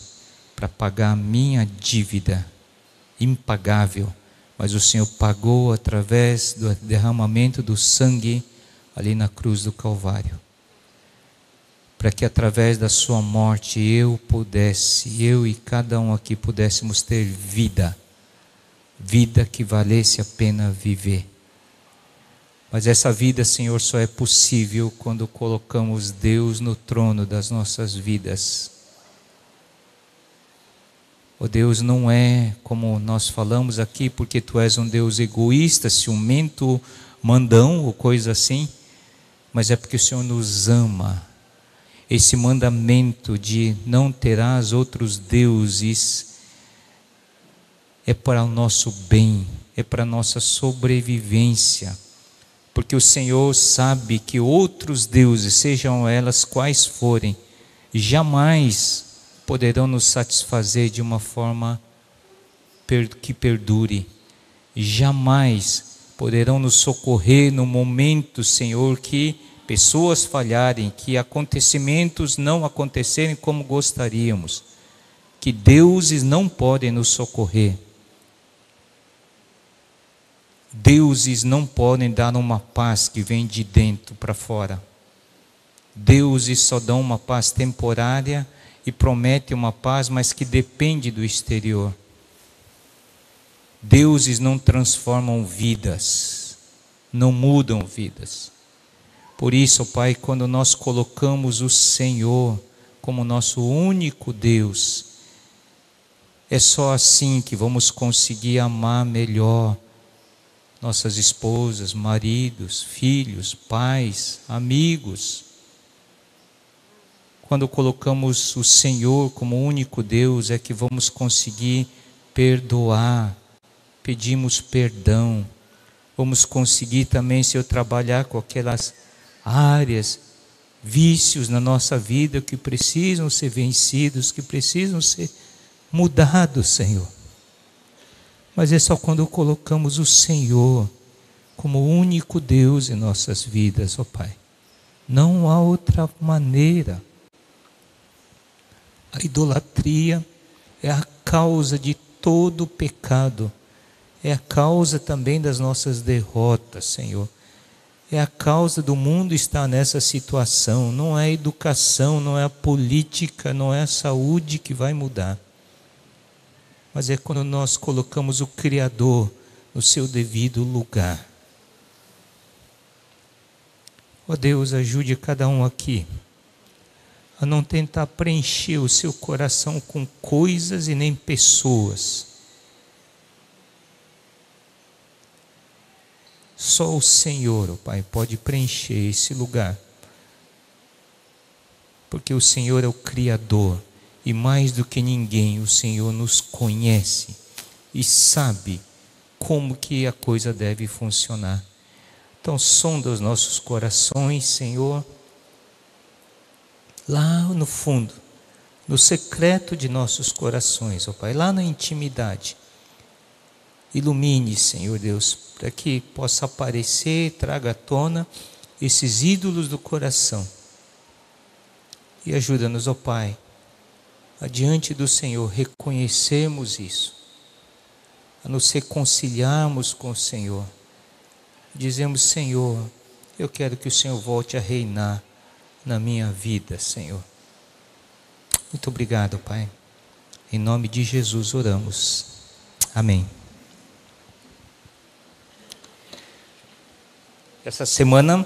para pagar a minha dívida impagável. Mas o Senhor pagou através do derramamento do sangue ali na cruz do Calvário. Para que através da sua morte eu e cada um aqui pudéssemos ter vida. Vida que valesse a pena viver. Mas essa vida, Senhor, só é possível quando colocamos Deus no trono das nossas vidas. Ó Deus, não é como nós falamos aqui, porque Tu és um Deus egoísta, ciumento, mandão ou coisa assim, mas é porque o Senhor nos ama. Esse mandamento de não terás outros deuses é para o nosso bem, é para a nossa sobrevivência. Porque o Senhor sabe que outros deuses, sejam elas quais forem, jamais poderão nos satisfazer de uma forma que perdure. Jamais poderão nos socorrer no momento, Senhor, que pessoas falharem, que acontecimentos não acontecerem como gostaríamos, que deuses não podem nos socorrer. Deuses não podem dar uma paz que vem de dentro para fora. Deuses só dão uma paz temporária e prometem uma paz, mas que depende do exterior. Deuses não transformam vidas, não mudam vidas. Por isso, Pai, quando nós colocamos o Senhor como nosso único Deus, é só assim que vamos conseguir amar melhor nossas esposas, maridos, filhos, pais, amigos. Quando colocamos o Senhor como único Deus, é que vamos conseguir perdoar, pedimos perdão. Vamos conseguir também, Senhor, trabalhar com aquelas áreas, vícios na nossa vida que precisam ser vencidos, que precisam ser mudados, Senhor. Mas é só quando colocamos o Senhor como o único Deus em nossas vidas, ó Pai. Não há outra maneira. A idolatria é a causa de todo o pecado. É a causa também das nossas derrotas, Senhor. É a causa do mundo estar nessa situação. Não é a educação, não é a política, não é a saúde que vai mudar. Mas é quando nós colocamos o Criador no seu devido lugar. Ó Deus, ajude cada um aqui a não tentar preencher o seu coração com coisas e nem pessoas. Só o Senhor, ó Pai, pode preencher esse lugar. Porque o Senhor é o Criador. E mais do que ninguém, o Senhor nos conhece e sabe como que a coisa deve funcionar. Então, sonda os nossos corações, Senhor, lá no fundo, no secreto de nossos corações, ó Pai, lá na intimidade. Ilumine, Senhor Deus, para que possa aparecer, traga à tona esses ídolos do coração. E ajuda-nos, ó Pai, diante do Senhor, reconhecermos isso, a nos reconciliarmos com o Senhor, dizemos: Senhor, eu quero que o Senhor volte a reinar na minha vida, Senhor. Muito obrigado, Pai. Em nome de Jesus oramos. Amém. Essa semana